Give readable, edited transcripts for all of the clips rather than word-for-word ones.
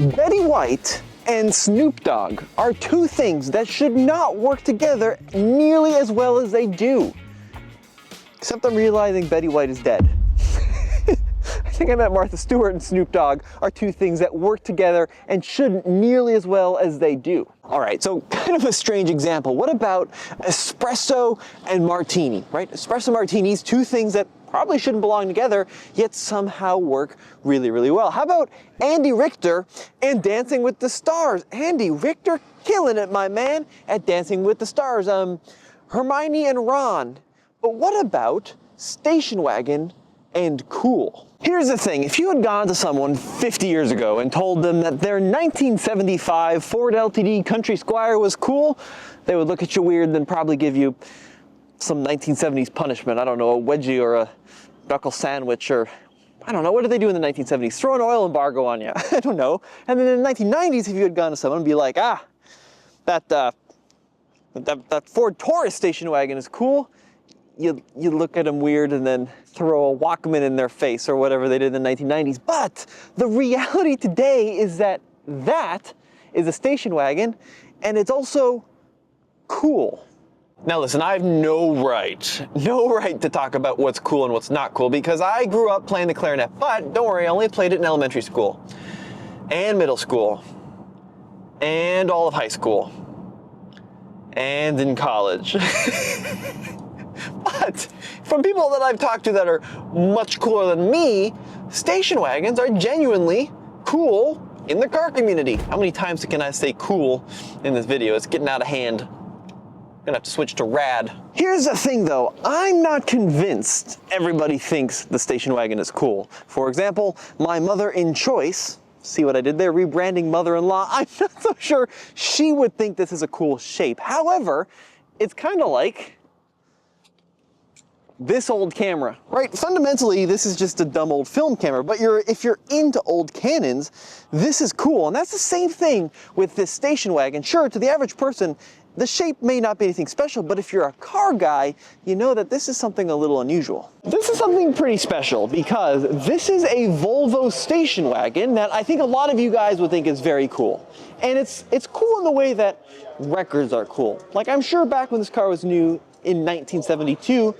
Betty White and Snoop Dogg are two things that should not work together nearly as well as they do. Except I'm realizing Betty White is dead. I think I meant Martha Stewart and Snoop Dogg are two things that work together and shouldn't nearly as well as they do. All right, so kind of a strange example. What about espresso and martini, right? Espresso martinis, two things that probably shouldn't belong together, yet somehow work really, really well. How about Andy Richter and Dancing with the Stars? Andy Richter killing it, my man, at Dancing with the Stars. Hermione and Ron. But what about station wagon and cool? Here's the thing, if you had gone to someone 50 years ago and told them that their 1975 Ford LTD Country Squire was cool, they would look at you weird and then probably give you some 1970s punishment. I don't know, a wedgie or a knuckle sandwich, or I don't know, what did they do in the 1970s? Throw an oil embargo on you, I don't know. And then in the 1990s, if you had gone to someone and be like, that Ford Taurus station wagon is cool, you look at them weird and then throw a Walkman in their face or whatever they did in the 1990s. But the reality today is that is a station wagon, and it's also cool. Now listen, I have no right to talk about what's cool and what's not cool, because I grew up playing the clarinet, but don't worry, I only played it in elementary school and middle school and all of high school and in college. But from people that I've talked to that are much cooler than me, station wagons are genuinely cool in the car community. How many times can I say cool in this video? It's getting out of hand. I'm gonna have to switch to rad. Here's the thing though, I'm not convinced everybody thinks the station wagon is cool. For example, my mother in choice, see what I did there, rebranding mother-in-law, I'm not so sure she would think this is a cool shape. However, it's kind of like this old camera, right? Fundamentally, this is just a dumb old film camera, but if you're into old Canons, this is cool. And that's the same thing with this station wagon. Sure, to the average person, the shape may not be anything special, but if you're a car guy, you know that this is something a little unusual. This is something pretty special because this is a Volvo station wagon that I think a lot of you guys would think is very cool. And it's cool in the way that records are cool. Like, I'm sure back when this car was new in 1972,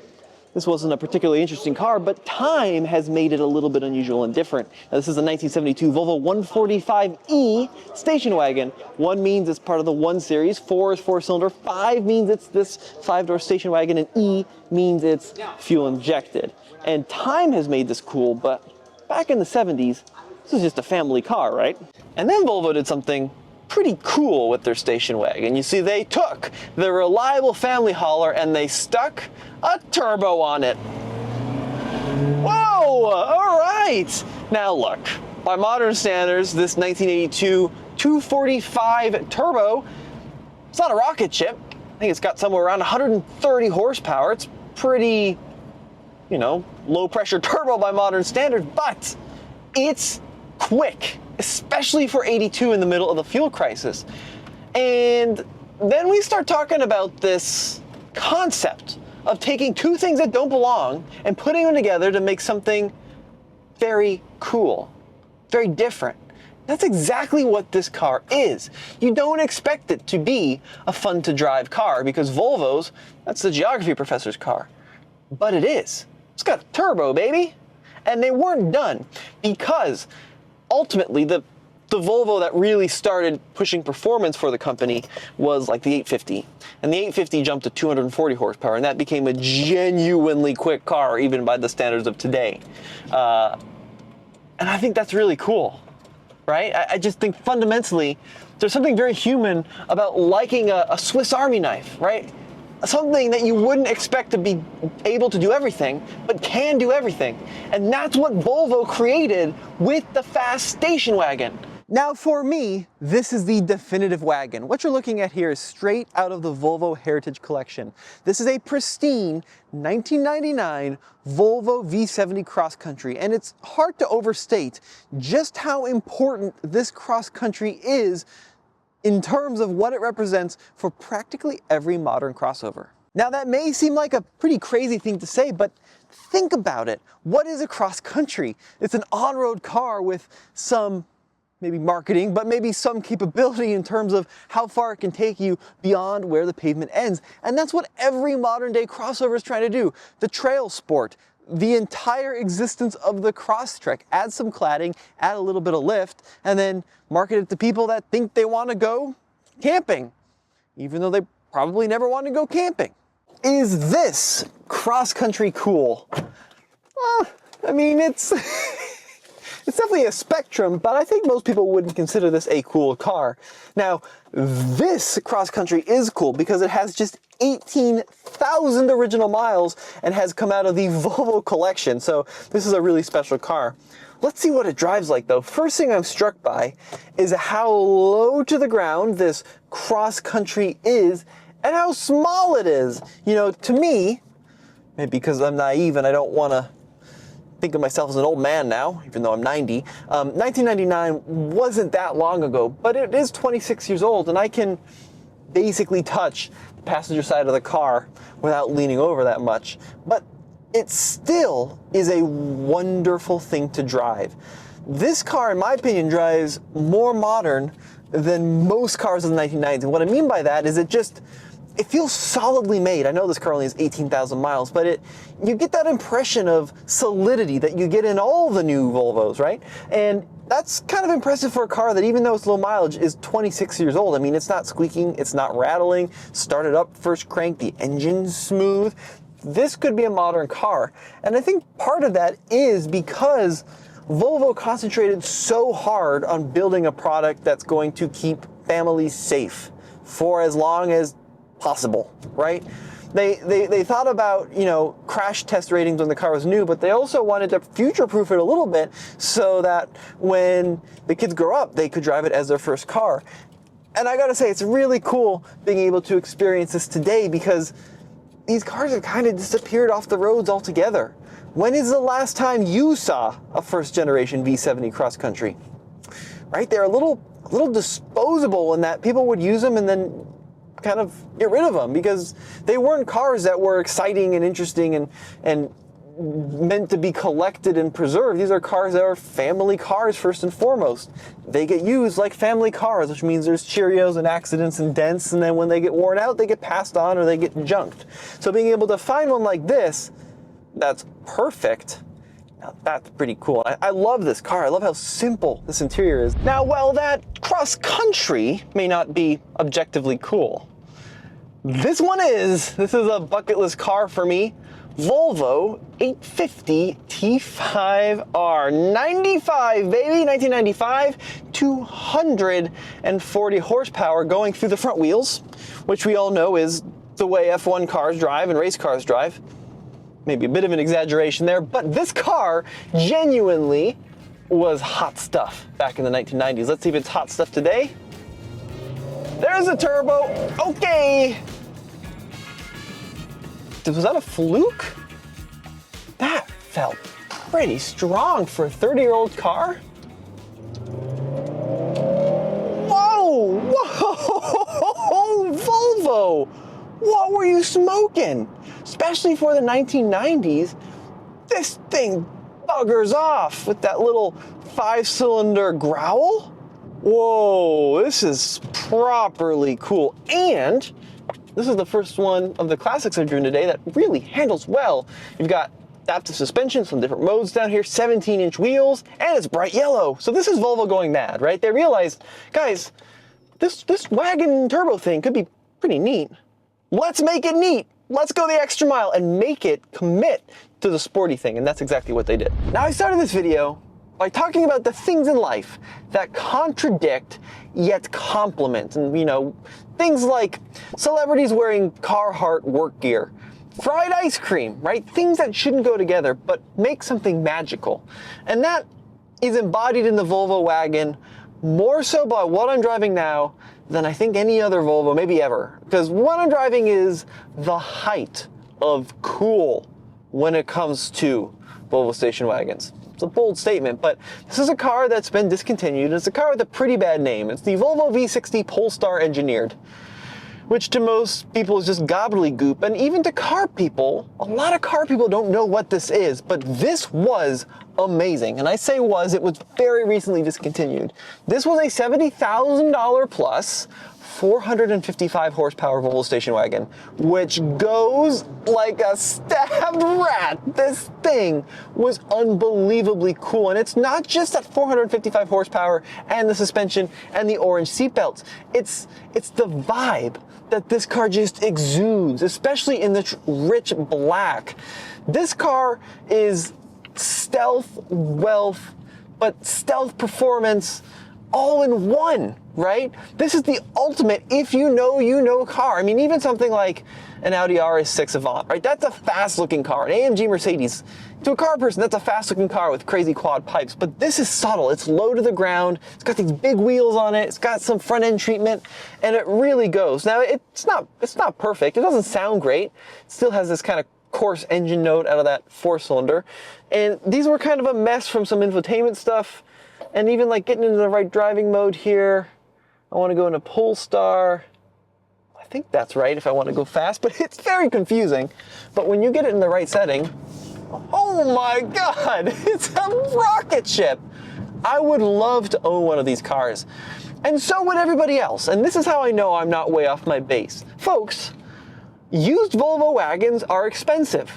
this wasn't a particularly interesting car, but time has made it a little bit unusual and different. Now, this is a 1972 Volvo 145E station wagon. 1 means it's part of the 1 series, 4 is 4-cylinder, 5 means it's this 5-door station wagon, and E means it's fuel injected. And time has made this cool, but back in the 70s, this was just a family car, right? And then Volvo did something pretty cool with their station wagon. You see, they took the reliable family hauler and they stuck a turbo on it. Whoa, all right. Now look, by modern standards, this 1982 245 turbo, it's not a rocket ship. I think it's got somewhere around 130 horsepower. It's pretty, low pressure turbo by modern standards, but it's quick, especially for 82 in the middle of the fuel crisis. And then we start talking about this concept of taking two things that don't belong and putting them together to make something very cool, very different. That's exactly what this car is. You don't expect it to be a fun to drive car because Volvo's, that's the geography professor's car. But it is. It's got a turbo, baby. And they weren't done because ultimately, the Volvo that really started pushing performance for the company was like the 850. And the 850 jumped to 240 horsepower, and that became a genuinely quick car, even by the standards of today. And I think that's really cool, right? I just think fundamentally, there's something very human about liking a Swiss Army knife, right? Something that you wouldn't expect to be able to do everything, but can do everything. And that's what Volvo created with the fast station wagon. Now for me, this is the definitive wagon. What you're looking at here is straight out of the Volvo Heritage Collection. This is a pristine 1999 Volvo V70 Cross Country, and it's hard to overstate just how important this cross country is in terms of what it represents for practically every modern crossover. Now that may seem like a pretty crazy thing to say, but think about it. What is a cross country? It's an on-road car with some maybe marketing, but maybe some capability in terms of how far it can take you beyond where the pavement ends. And that's what every modern day crossover is trying to do. The trail sport, the entire existence of the Crosstrek, add some cladding, add a little bit of lift, and then market it to people that think they want to go camping, even though they probably never want to go camping. Is this cross-country cool? I mean, it's it's definitely a spectrum, but I think most people wouldn't consider this a cool car. Now, this cross-country is cool because it has just 18,000 original miles and has come out of the Volvo collection, so this is a really special car. Let's see what it drives like though. First thing I'm struck by is how low to the ground this cross-country is and how small it is. You know, to me, maybe because I'm naive and I don't want to think of myself as an old man now, even though I'm 90. 1999 wasn't that long ago, but it is 26 years old, and I can basically touch the passenger side of the car without leaning over that much. But it still is a wonderful thing to drive. This car, in my opinion, drives more modern than most cars of the 1990s. And what I mean by that is it feels solidly made. I know this car only has 18,000 miles, but you get that impression of solidity that you get in all the new Volvos, right? And that's kind of impressive for a car that, even though it's low mileage, is 26 years old. I mean, it's not squeaking, it's not rattling, started up first crank, the engine's smooth. This could be a modern car. And I think part of that is because Volvo concentrated so hard on building a product that's going to keep families safe for as long as possible, right? They thought about, you know, crash test ratings when the car was new, but they also wanted to future-proof it a little bit so that when the kids grow up, they could drive it as their first car. And I gotta say, it's really cool being able to experience this today because these cars have kind of disappeared off the roads altogether. When is the last time you saw a first-generation V70 Cross Country? Right? They're a little disposable in that people would use them and then kind of get rid of them because they weren't cars that were exciting and interesting and meant to be collected and preserved. These are cars that are family cars first and foremost. They get used like family cars, which means there's Cheerios and accidents and dents, and then when they get worn out, they get passed on or they get junked. So being able to find one like this that's perfect, now that's pretty cool. I love this car. I love how simple this interior is. Now, while that cross-country may not be objectively cool, this one is. This is a bucket list car for me. Volvo 850 T5R. 95, baby, 1995. 240 horsepower going through the front wheels, which we all know is the way F1 cars drive and race cars drive. Maybe a bit of an exaggeration there, but this car genuinely was hot stuff back in the 1990s. Let's see if it's hot stuff today. There's a turbo. Okay. Was that a fluke? That felt pretty strong for a 30-year-old car. Whoa! Whoa! Volvo! What were you smoking? Especially for the 1990s, this thing buggers off with that little 5-cylinder growl. Whoa, this is properly cool. And this is the first one of the classics I've driven today that really handles well. You've got adaptive suspension, some different modes down here, 17-inch wheels, and it's bright yellow. So this is Volvo going mad, right? They realized, guys, this wagon turbo thing could be pretty neat. Let's make it neat. Let's go the extra mile and make it commit to the sporty thing, and that's exactly what they did. Now, I started this video by talking about the things in life that contradict yet complement, and you know, things like celebrities wearing Carhartt work gear, fried ice cream, right? Things that shouldn't go together, but make something magical. And that is embodied in the Volvo wagon more so by what I'm driving now than I think any other Volvo, maybe ever. Because what I'm driving is the height of cool when it comes to Volvo station wagons. It's a bold statement, but this is a car that's been discontinued. It's a car with a pretty bad name. It's the Volvo V60 Polestar engineered. which to most people is just gobbledygook. And even to car people, a lot of car people don't know what this is, but this was amazing. And I say was, it was very recently discontinued. This was a $70,000 plus 455 horsepower Volvo station wagon, which goes like a stabbed rat. This thing was unbelievably cool. And it's not just that 455 horsepower and the suspension and the orange seatbelts. It's the vibe that this car just exudes, especially in the rich black. This car is stealth wealth, but stealth performance all in one, right? This is the ultimate if you know car. I mean, even something like an Audi RS6 Avant, right? That's a fast looking car. An AMG Mercedes, to a car person, that's a fast looking car with crazy quad pipes. But this is subtle. It's low to the ground. It's got these big wheels on it. It's got some front end treatment, and it really goes. Now, it's not perfect. It doesn't sound great. It still has this kind of coarse engine note out of that 4-cylinder. And these were kind of a mess from some infotainment stuff. And even like getting into the right driving mode here. I want to go into Polestar. I think that's right if I want to go fast, but it's very confusing. But when you get it in the right setting, oh my God, it's a rocket ship. I would love to own one of these cars. And so would everybody else. And this is how I know I'm not way off my base. Folks, used Volvo wagons are expensive.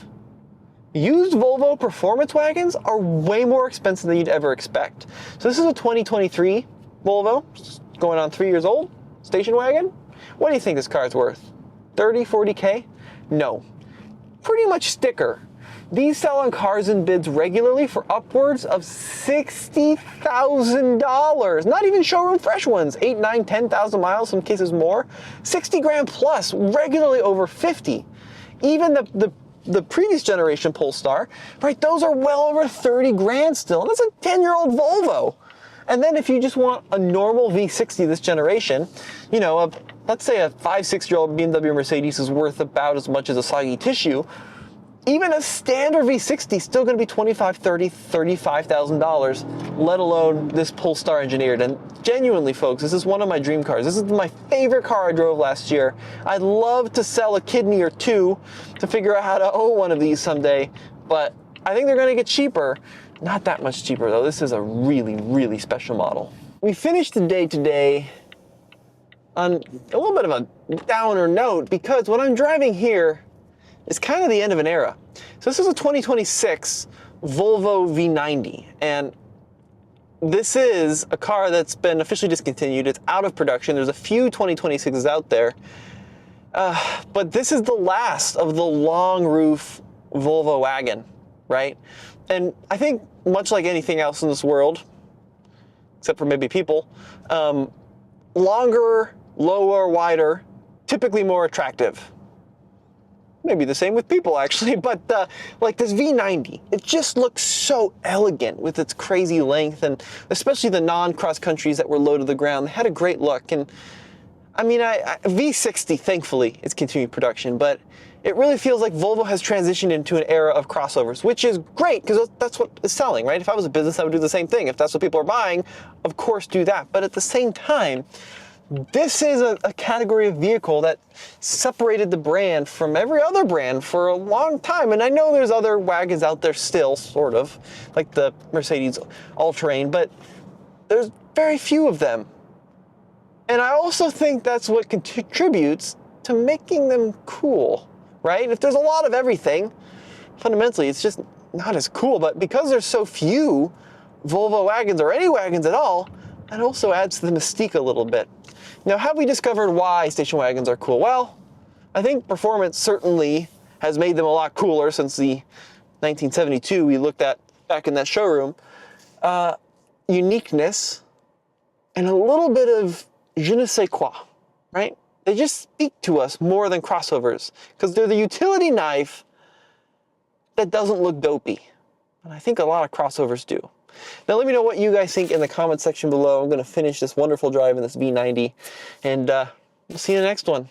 Used Volvo performance wagons are way more expensive than you'd ever expect. So this is a 2023 Volvo, going on 3 years old, station wagon. What do you think this car is worth? 30, 40K? No. Pretty much sticker. These sell on Cars and Bids regularly for upwards of $60,000. Not even showroom fresh ones. 8, 9, 10,000 miles, some cases more. 60 grand plus, regularly over 50. Even the previous generation Polestar, right, those are well over 30 grand still. And that's a 10-year-old Volvo. And then if you just want a normal V60 this generation, you know, let's say a 5-6-year-old BMW Mercedes is worth about as much as a soggy tissue. Even a standard V60 is still going to be $25,000, $30,000, $35,000, let alone this Polestar engineered. And genuinely, folks, this is one of my dream cars. This is my favorite car I drove last year. I'd love to sell a kidney or two to figure out how to own one of these someday, but I think they're going to get cheaper. Not that much cheaper, though. This is a really, really special model. We finished the day today on a little bit of a downer note because what I'm driving here is kind of the end of an era. So this is a 2026 Volvo V90, and this is a car that's been officially discontinued. It's out of production. There's a few 2026s out there, but this is the last of the long roof Volvo wagon, right? And I think much like anything else in this world, except for maybe people, longer, lower, wider, typically more attractive. Maybe the same with people, actually, but like this V90, it just looks so elegant with its crazy length, and especially the non-cross countries that were low to the ground. They had a great look, and I mean, V60, thankfully, it's continuing production, but it really feels like Volvo has transitioned into an era of crossovers, which is great because that's what is selling, right? If I was a business, I would do the same thing. If that's what people are buying, of course do that. But at the same time, this is a category of vehicle that separated the brand from every other brand for a long time. And I know there's other wagons out there still, sort of, like the Mercedes All-Terrain, but there's very few of them. And I also think that's what contributes to making them cool, right? If there's a lot of everything, fundamentally, it's just not as cool. But because there's so few Volvo wagons or any wagons at all, that also adds to the mystique a little bit. Now, have we discovered why station wagons are cool? Well, I think performance certainly has made them a lot cooler since the 1972 we looked at back in that showroom. Uniqueness and a little bit of je ne sais quoi, right? They just speak to us more than crossovers because they're the utility knife that doesn't look dopey. And I think a lot of crossovers do. Now let me know what you guys think in the comment section below. I'm going to finish this wonderful drive in this V90, and we'll see you in the next one.